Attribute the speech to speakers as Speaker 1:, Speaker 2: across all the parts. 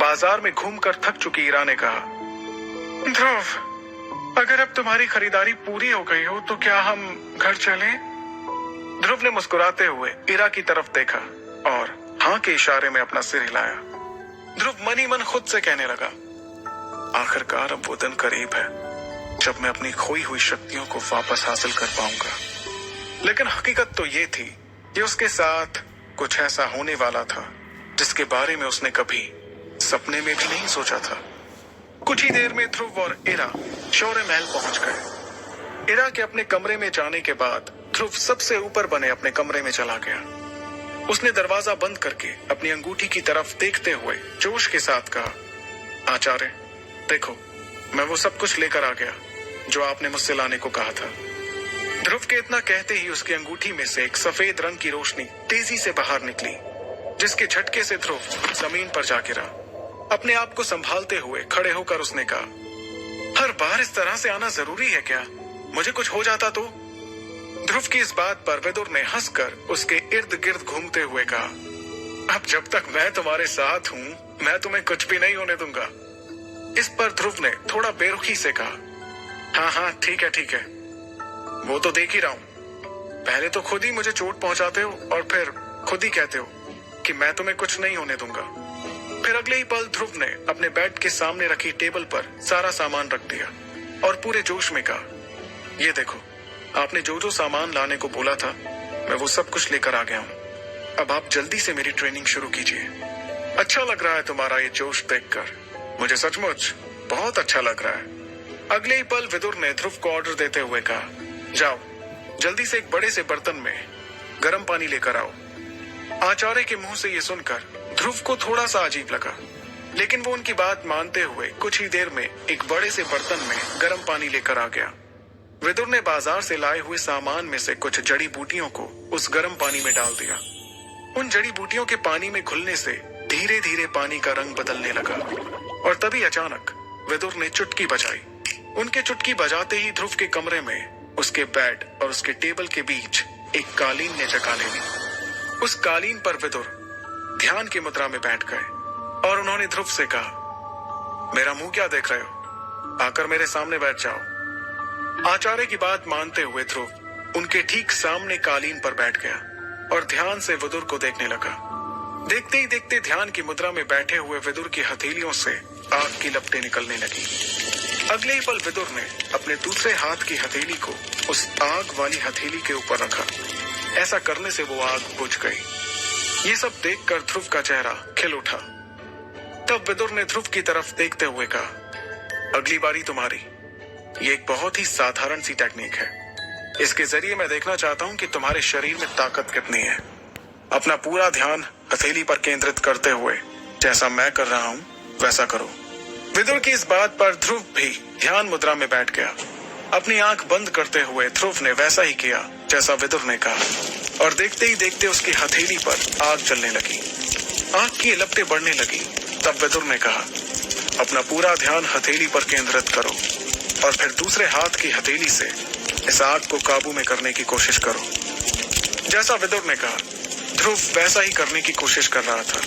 Speaker 1: बाजार में घूमकर थक चुकी इरा ने कहा, ध्रुव, अगर अब तुम्हारी खरीदारी पूरी हो गई हो तो क्या हम घर चलें? ध्रुव ने मुस्कुराते हुए इरा की तरफ देखा और हाँ के इशारे में अपना सिर हिलाया। ध्रुव मन ही मन खुद से कहने लगा, आखिरकार अब वो दिन करीब है जब मैं अपनी खोई हुई शक्तियों को वापस हासिल कर पाऊंगा। लेकिन हकीकत तो ये थी कि उसके साथ कुछ ऐसा होने वाला था जिसके बारे में उसने कभी सपने में भी नहीं सोचा था। कुछ ही देर में ध्रुव और इरा शौर्य महल पहुंच गए। इरा के अपने कमरे में जाने के बाद ध्रुव सबसे ऊपर बने अपने कमरे में चला गया। उसने दरवाजा बंद करके अपनी अंगूठी की तरफ देखते हुए जोश के साथ कहा, आचार्य, देखो, मैं वो सब कुछ लेकर आ गया जो आपने मुझसे लाने को कहा था। ध्रुव के इतना कहते ही उसकी अंगूठी में से एक सफेद रंग की रोशनी तेजी से बाहर निकली, जिसके झटके से ध्रुव जमीन पर जा गिरा। अपने आप को संभालते हुए खड़े होकर उसने कहा, हर बार इस तरह से आना जरूरी है क्या? मुझे कुछ हो जाता तो? ध्रुव की इस बात पर विदुर ने हंसकर उसके इर्द गिर्द घूमते हुए कहा, अब जब तक मैं तुम्हारे साथ हूं, मैं तुम्हें कुछ भी नहीं होने दूंगा। इस पर ध्रुव ने थोड़ा बेरुखी से कहा, हाँ हाँ ठीक है, वो तो देख ही रहा हूं। पहले तो खुद ही मुझे चोट पहुंचाते हो और फिर खुद ही कहते हो कि मैं तुम्हें कुछ नहीं होने दूंगा। फिर अगले ही पल ध्रुव ने अपने बेड के सामने रखी टेबल पर सारा सामान रख दिया और पूरे जोश में कहा, ये देखो, आपने जो जो सामान लाने को बोला था मैं वो सब कुछ लेकर आ गया हूँ। अब आप जल्दी से मेरी ट्रेनिंग शुरू कीजिए। अच्छा लग रहा है तुम्हारा ये जोश देखकर, मुझे सचमुच बहुत अच्छा लग रहा है। अगले ही पल विदुर ने ध्रुव को ऑर्डर देते हुए कहा, जाओ, जल्दी से एक बड़े से बर्तन में गर्म पानी लेकर आओ। आचार्य के मुंह से ये सुनकर ध्रुव को थोड़ा सा अजीब लगा, लेकिन वो उनकी बात मानते हुए कुछ ही देर में एक बड़े से बर्तन में गर्म पानी लेकर आ गया। विदुर ने बाजार से लाए हुए सामान में से कुछ जड़ी बूटियों को उस गर्म पानी में डाल दिया। उन जड़ी बूटियों के पानी में घुलने से धीरे धीरे पानी का रंग बदलने लगा और तभी अचानक विदुर ने चुटकी बजाई। उनके चुटकी बजाते ही ध्रुव के कमरे में उसके बेड और उसके टेबल के बीच एक कालीन ने जगह ले ली। उस कालीन पर विदुर ध्यान की मुद्रा में बैठ गए और उन्होंने ध्रुव से कहा, मेरा मुंह क्या देख रहे हो? आकर मेरे सामने बैठ जाओ। आचार्य की बात मानते हुए ध्रुव उनके ठीक सामने कालीन पर बैठ गया और ध्यान से विदुर को देखने लगा। देखते ही देखते ध्यान की मुद्रा में बैठे हुए विदुर की हथेलियों से आग की लपटें निकलने लगी। अगले ही पल विदुर ने अपने दूसरे हाथ की हथेली को उस आग वाली हथेली के ऊपर रखा। ऐसा करने से वो आग बुझ गई। ये सब देखकर ध्रुव का चेहरा खिल उठा। तब विदुर ने ध्रुव की तरफ देखते हुए कहा, अगली बारी तुम्हारी। ये एक बहुत ही साधारण सी टेक्निक है। इसके जरिए मैं देखना चाहता हूं कि तुम्हारे शरीर में ताकत कितनी है। अपना पूरा ध्यान हथेली पर केंद्रित करते हुए जैसा मैं कर रहा हूं वैसा करो। विदुर की इस बात पर ध्रुव भी ध्यान मुद्रा में बैठ गया। अपनी आंख बंद करते हुए ध्रुव ने वैसा ही किया जैसा विदुर ने कहा और देखते ही देखते उसकी हथेली पर आग जलने लगी। आग की लपटें बढ़ने लगी। तब विदुर ने कहा, अपना पूरा ध्यान हथेली पर केंद्रित करो और फिर दूसरे हाथ की हथेली से इस आग को काबू में करने की कोशिश करो। जैसा विदुर ने कहा, ध्रुव वैसा ही करने की कोशिश कर रहा था।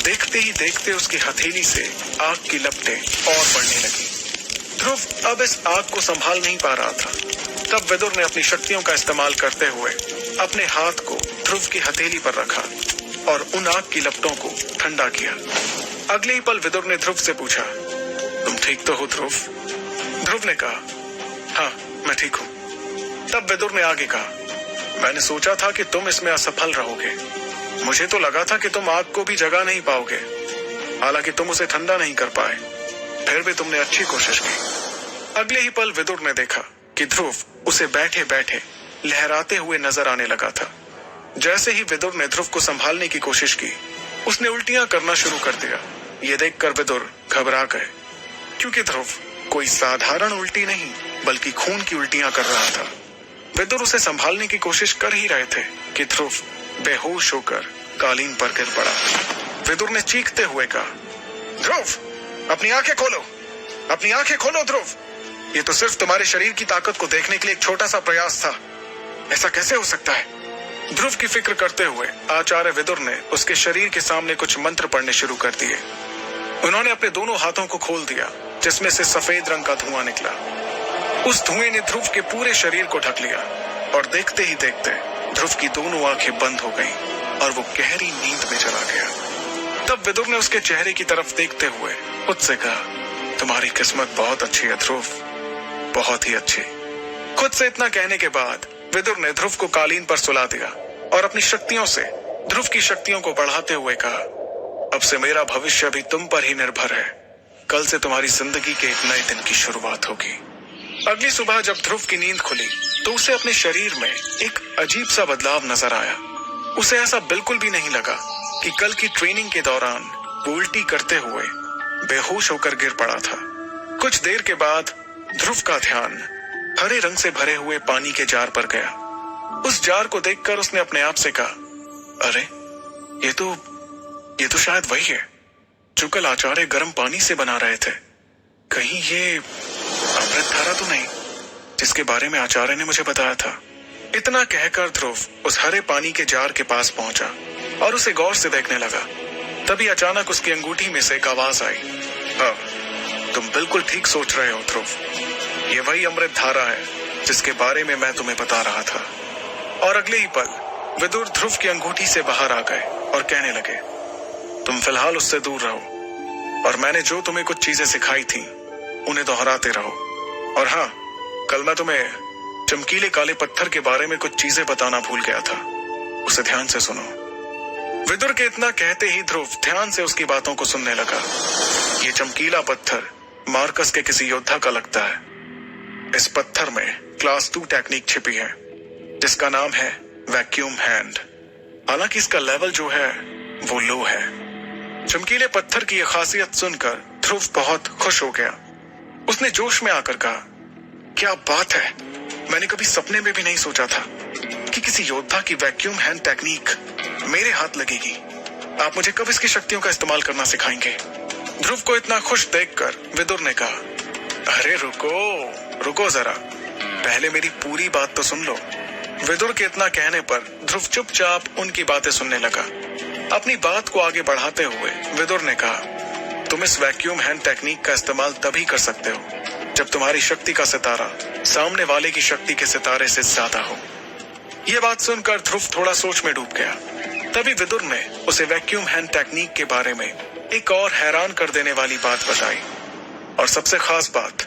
Speaker 1: देखते ही देखते उसकी हथेली से आग की लपटें और बढ़ने लगी। ध्रुव अब इस आग को संभाल नहीं पा रहा था। तब विदुर ने अपनी शक्तियों का इस्तेमाल करते हुए अपने हाथ को ध्रुव की हथेली पर रखा और उन आग की लपटों को ठंडा किया। अगले ही पल विदुर ने ध्रुव से पूछा, तुम ठीक तो हो ध्रुव? ध्रुव ने कहा, हाँ मैं ठीक हूँ। तब विदुर ने आगे कहा, मैंने सोचा था कि तुम इसमें असफल रहोगे। मुझे तो लगा था कि तुम आग को भी जगा नहीं पाओगे। हालांकि तुम उसे ठंडा नहीं कर पाए, फिर भी तुमने अच्छी कोशिश की। अगले ही पल विदुर ने देखा कि ध्रुव उसे बैठे बैठे लहराते हुए नजर आने लगा था। जैसे ही विदुर ने ध्रुव को संभालने की कोशिश की, उसने उल्टियां करना शुरू कर दिया। ये देखकर विदुर घबरा गए, क्योंकि ध्रुव कोई साधारण उल्टी नहीं बल्कि खून की उल्टियां कर रहा था। विदुर उसे संभालने की कोशिश कर ही रहे थे कि ध्रुव बेहोश होकर कालीन पर गिर पड़ा। विदुर ने चीखते हुए कहा, ध्रुव अपनी आंखें खोलो, अपनी आंखें खोलो ध्रुव। ये तो सिर्फ तुम्हारे शरीर की ताकत को देखने के लिए एक छोटा सा प्रयास था। ऐसा कैसे हो सकता है? ध्रुव की फिक्र करते हुए आचार्य विदुर ने उसके शरीर के सामने कुछ मंत्र पढ़ने शुरू कर दिए। उन्होंने अपने दोनों हाथों को खोल दिया, जिसमें से सफेद रंग का धुआं निकला। उस धुएं ने ध्रुव के पूरे शरीर को ढक लिया और देखते ही देखते ध्रुव की दोनों आंखें बंद हो गईं और वो गहरी नींद में चला गया। तब विदुर ने उसके चेहरे की तरफ देखते हुए उससे कहा, तुम्हारी किस्मत बहुत अच्छी है ध्रुव, बहुत ही अच्छी। खुद से इतना कहने के बाद विदुर ने ध्रुव को कालीन पर सुला दिया और अपनी शक्तियों से ध्रुव की शक्तियों को बढ़ाते हुए कहा, अब से मेरा भविष्य भी तुम पर ही निर्भर है। कल से तुम्हारी जिंदगी के एक नए दिन की शुरुआत होगी। अगली सुबह जब ध्रुव की नींद खुली तो उसे अपने शरीर में एक अजीब सा बदलाव नजर आया। उसे ऐसा बिल्कुल भी नहीं लगा कि कल की ट्रेनिंग के दौरान वो उल्टी करते हुए बेहोश होकर गिर पड़ा था। कुछ देर के बाद ध्रुव का ध्यान हरे रंग से भरे हुए पानी के जार पर गया। उस जार को देखकर उसने अपने आप से कहा, अरे ये तो शायद वही है जो कल आचार्य गर्म पानी से बना रहे थे। कहीं ये अमृत धारा तो नहीं जिसके बारे में आचार्य ने मुझे बताया था। इतना कहकर ध्रुव उस हरे पानी के जार के पास पहुंचा और उसे गौर से देखने लगा। तभी अचानक उसकी अंगूठी में से एक आवाज आई, हाँ, तुम बिल्कुल ठीक सोच रहे हो ध्रुव, ये वही अमृत धारा है जिसके बारे में मैं तुम्हें बता रहा था। और अगले ही पल विदुर ध्रुव की अंगूठी से बाहर आ गए और कहने लगे, तुम फिलहाल उससे दूर रहो और मैंने जो तुम्हें कुछ चीजें सिखाई थी उन्हें दोहराते रहो। और हाँ, कल मैं तुम्हें चमकीले काले पत्थर के बारे में कुछ चीजें बताना भूल गया था, उसे ध्यान से सुनो। विदुर के इतना कहते ही ध्रुव ध्यान से उसकी बातों को सुनने लगा। ये चमकीला पत्थर मार्कस के किसी योद्धा का लगता है। इस पत्थर में क्लास 2 टेक्निक छिपी है जिसका नाम है वैक्यूम हैंड। हालांकि इसका लेवल जो है वो लो है। चमकीले पत्थर की यह खासियत सुनकर ध्रुव बहुत खुश हो गया। उसने जोश में आकर कहा, क्या बात है, मैंने कभी सपने में भी नहीं सोचा था कि किसी योद्धा की वैक्यूम हैंड टेक्निक मेरे हाथ लगेगी। आप मुझे कब इसकी शक्तियों का इस्तेमाल करना सिखाएंगे? ध्रुव को इतना खुश देखकर विदुर ने कहा, अरे रुको जरा, पहले मेरी पूरी बात तो सुन लो। विदुर के इतना कहने पर ध्रुव चुपचाप उनकी बातें सुनने लगा। अपनी बात को आगे बढ़ाते हुए विदुर ने कहा, तुम इस वैक्यूम हैंड टेक्निक का इस्तेमाल तभी कर सकते हो जब तुम्हारी शक्ति का सितारा सामने वाले की शक्ति के सितारे से ज्यादा हो। यह बात सुनकर ध्रुव थोड़ा सोच में डूब गया। तभी विदुर ने उसे वैक्यूम हैंड टेक्निक के बारे में एक और हैरान कर देने वाली बात बताई। और सबसे खास बात,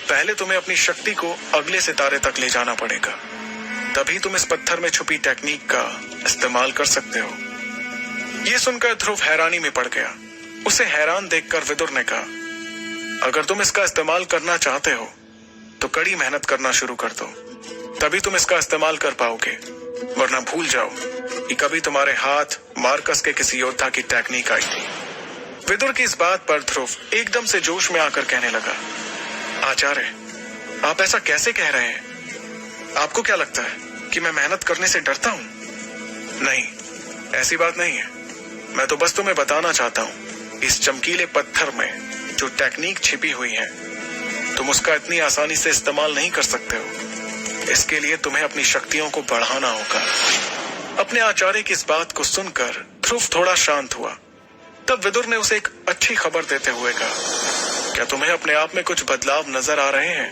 Speaker 1: पहले तुम्हें अपनी शक्ति को अगले सितारे तक ले जाना पड़ेगा, तभी तुम इस पत्थर में छुपी टेक्निक का इस्तेमाल कर सकते हो। यह सुनकर ध्रुव हैरानी में पड़ गया। उसे हैरान देखकर विदुर ने कहा, अगर तुम इसका इस्तेमाल करना चाहते हो तो कड़ी मेहनत करना शुरू कर दो, तभी तुम इसका इस्तेमाल कर पाओगे, वरना भूल जाओ कि कभी तुम्हारे हाथ मार्कस के किसी योद्धा की टेक्निक आई थी। विदुर की इस बात पर ध्रुव एकदम से जोश में आकर कहने लगा, आचार्य, आप ऐसा कैसे कह रहे हैं? आपको क्या लगता है कि मैं मेहनत करने से डरता हूं? नहीं, ऐसी बात नहीं है। मैं तो बस तुम्हें बताना चाहता हूं, इस चमकीले पत्थर में जो टेक्निक छिपी हुई है, तुम उसका इतनी आसानी से इस्तेमाल नहीं कर सकते हो। इसके लिए तुम्हें अपनी शक्तियों को बढ़ाना होगा। अपने आचार्य की इस बात को सुनकर ध्रुव थोड़ा शांत हुआ। तब विदुर ने उसे एक अच्छी खबर देते हुए कहा, क्या तुम्हें अपने आप में कुछ बदलाव नजर आ रहे हैं?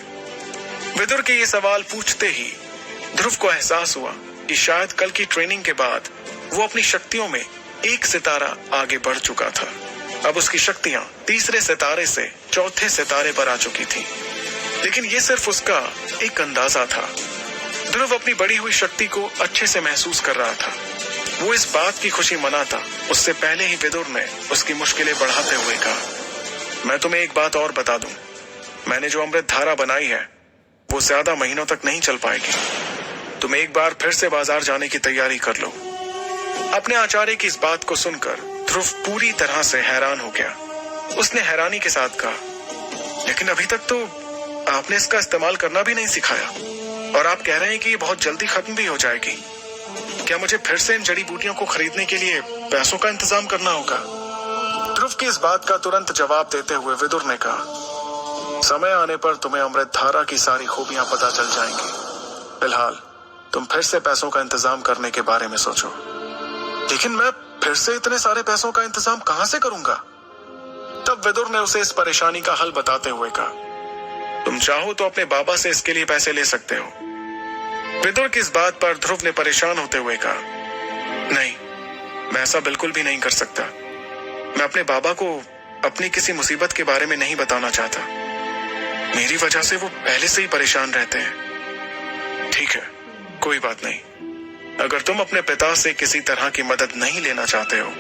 Speaker 1: विदुर के ये सवाल पूछते ही ध्रुव को एहसास हुआ कि शायद कल की ट्रेनिंग के बाद वो अपनी शक्तियों में एक सितारा आगे बढ़ चुका था। अब उसकी शक्तियां तीसरे सितारे से चौथे सितारे पर आ चुकी थी। लेकिन ये सिर्फ उसका एक अंदाजा था। ध्रुव अपनी बढ़ी हुई शक्ति को अच्छे से महसूस कर रहा था। वो इस बात की खुशी मनाता उससे पहले ही विदुर ने उसकी मुश्किलें बढ़ाते हुए कहा, मैं तुम्हें एक बात और बता दूं, मैंने जो अमृत धारा बनाई है वो ज्यादा महीनों तक नहीं चल पाएगी। तुम एक बार फिर से बाजार जाने की तैयारी कर लो। अपने आचार्य की इस बात को सुनकर ध्रुव पूरी तरह से हैरान हो गया। उसने हैरानी के साथ कहा, लेकिन अभी तक तो आपने इसका इस्तेमाल करना भी नहीं सिखाया और आप कह रहे हैं कि ये बहुत जल्दी खत्म भी हो जाएगी। क्या मुझे फिर से इन जड़ी बूटियों को खरीदने के लिए पैसों का इंतजाम करना होगा? ध्रुव की इस बात का तुरंत जवाब देते हुए विदुर ने कहा, समय आने पर तुम्हें अमृत धारा की सारी खूबियां पता चल जाएंगी। फिलहाल तुम फिर से पैसों का इंतजाम करने के बारे में सोचो। लेकिन मैं फिर से इतने सारे पैसों का इंतजाम कहां से करूंगा? तब विदुर ने उसे इस परेशानी का हल बताते हुए कहा, तुम चाहो तो अपने बाबा से इसके लिए पैसे ले सकते हो। विदुर की इस बात पर ध्रुव ने परेशान होते हुए कहा, नहीं, मैं ऐसा बिल्कुल भी नहीं कर सकता। मैं अपने बाबा को अपनी किसी मुसीबत के बारे में नहीं बताना चाहता। मेरी वजह से वो पहले से ही परेशान रहते हैं। ठीक है, कोई बात नहीं। अगर तुम अपने पिता से किसी तरह की मदद नहीं लेना चाहते हो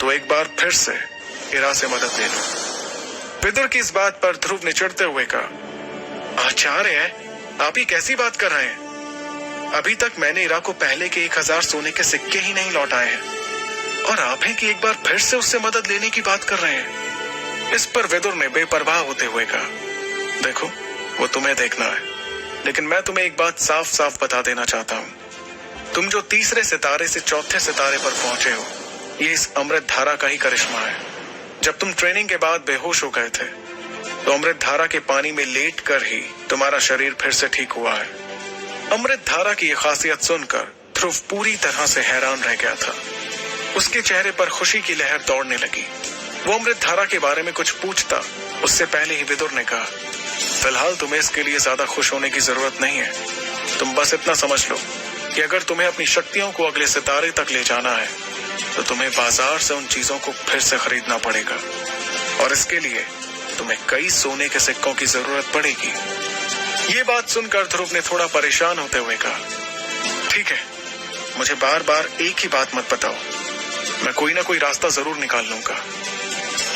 Speaker 1: तो एक बार फिर से इरा से मदद ले लो। विदुर की इस बात पर ध्रुव ने चिढ़ते हुए कहा, आचार्य, आप ही कैसी बात कर रहे हैं? अभी तक मैंने इरा को पहले के 1000 सोने के सिक्के ही नहीं लौटाए हैं और आप हैं कि एक बार फिर से उससे मदद लेने की बात कर रहे हैं। इस पर विदुर ने बेपरवाह होते हुए कहा, देखो, वो तुम्हें देखना है, लेकिन मैं तुम्हें एक बात साफ साफ बता देना चाहता हूं। तुम जो तीसरे सितारे से चौथे सितारे पर पहुंचे हो, ये इस अमृत धारा का ही करिश्मा है। जब तुम ट्रेनिंग के बाद बेहोश हो गए थे तो अमृत धारा के पानी में लेट कर ही तुम्हारा शरीर फिर से ठीक हुआ है। अमृत धारा की यह खासियत सुनकर ध्रुव पूरी तरह से हैरान रह गया था। उसके चेहरे पर खुशी की लहर दौड़ने लगी। वो अमृत धारा के बारे में कुछ पूछता उससे पहले ही विदुर ने कहा, फिलहाल तुम्हें इसके लिए ज्यादा खुश होने की जरूरत नहीं है। तुम बस इतना समझ लो कि अगर तुम्हें अपनी शक्तियों को अगले सितारे तक ले जाना है तो तुम्हें बाजार से उन चीजों को फिर से खरीदना पड़ेगा और इसके लिए तुम्हें कई सोने के सिक्कों की जरूरत पड़ेगी। ये बात सुनकर ध्रुव ने थोड़ा परेशान होते हुए कहा, ठीक है, मुझे बार बार एक ही बात मत बताओ, मैं कोई ना कोई रास्ता जरूर निकाल लूंगा।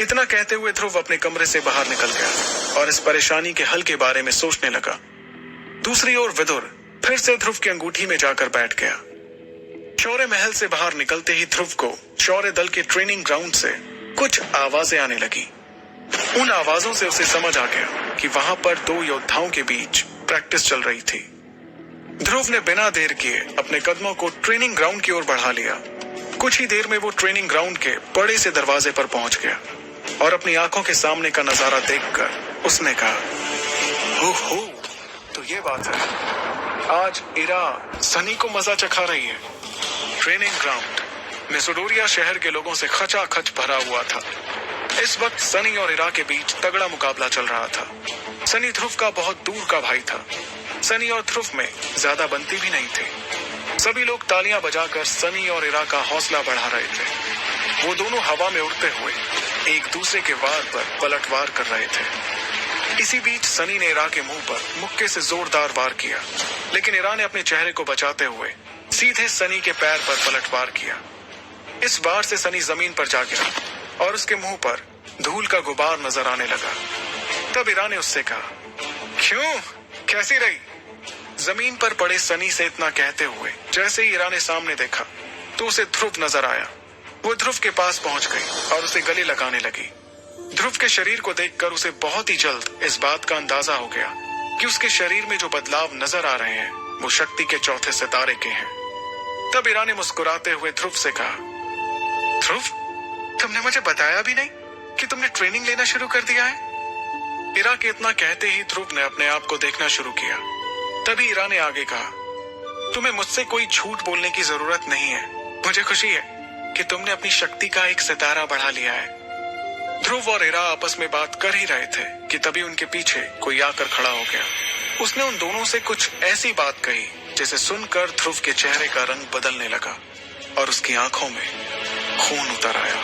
Speaker 1: इतना कहते हुए ध्रुव अपने कमरे से बाहर निकल गया और इस परेशानी के हल के बारे में सोचने लगा। दूसरी ओर विदुर फिर से ध्रुव की अंगूठी में जाकर बैठ गया। शौर्य महल से बाहर निकलते ही ध्रुव को शौर्य दल के ट्रेनिंग ग्राउंड से कुछ आवाजें आने लगी। उन आवाजों से उसे समझ आ गया कि वहां पर 2 योद्धाओं के बीच प्रैक्टिस चल रही थी। ध्रुव ने बिना देर किए अपने कदमों को ट्रेनिंग ग्राउंड की ओर बढ़ा लिया। कुछ ही देर में वो ट्रेनिंग ग्राउंड के बड़े से दरवाजे पर पहुंच गया और अपनी आंखों के सामने का नजारा देखकर उसने कहा, ओहो, तो ये बात है, आज इरा सनी को मजा चखा रही है। ट्रेनिंग ग्राउंड मेसोडोरिया शहर के लोगों से खचाखच भरा हुआ था। इस वक्त सनी और इरा के बीच तगड़ा मुकाबला चल रहा था। सनी ध्रुव का बहुत दूर का भाई था। सनी और ध्रुव में ज्यादा बनती भी नहीं थी। सभी लोग तालियां बजाकर सनी और इरा का हौसला बढ़ा रहे थे। वो दोनों हवा में उड़ते हुए एक दूसरे के वार पर पलटवार कर रहे थे। इसी बीच सनी ने इरा के मुंह पर मुक्के से जोरदार वार किया, लेकिन इरा ने अपने चेहरे को बचाते हुए सीधे सनी के पैर पर पलटवार किया। इस वार से सनी जमीन पर जा गिरा और उसके मुंह पर धूल का गुबार नजर आने लगा। तब इरा ने उससे कहा, क्यों, कैसी रही? जमीन पर पड़े सनी से इतना कहते हुए जैसे ही इरा ने सामने देखा तो उसे ध्रुव नजर आया। वो ध्रुव के पास पहुंच गई और उसे गले लगाने लगी। ध्रुव के शरीर को देखकर उसे बहुत ही जल्द इस बात का अंदाजा हो गया कि उसके शरीर में जो बदलाव नजर आ रहे हैं वो शक्ति के चौथे सितारे के हैं। तब इरा ने मुस्कुराते हुए ध्रुव से कहा, ध्रुव, तुमने मुझे बताया भी नहीं कि तुमने ट्रेनिंग लेना शुरू कर दिया है। इरा के इतना कहते ही ध्रुव ने अपने आप को देखना शुरू किया। तभी इरा ने आगे कहा, तुम्हें मुझसे कोई झूठ बोलने की जरूरत नहीं है। मुझे खुशी है कि तुमने अपनी शक्ति का एक सितारा बढ़ा लिया है। ध्रुव और इरा आपस में बात कर ही रहे थे कि तभी उनके पीछे कोई आकर खड़ा हो गया। उसने उन दोनों से कुछ ऐसी बात कही जिसे सुनकर ध्रुव के चेहरे का रंग बदलने लगा और उसकी आंखों में खून उतर आया।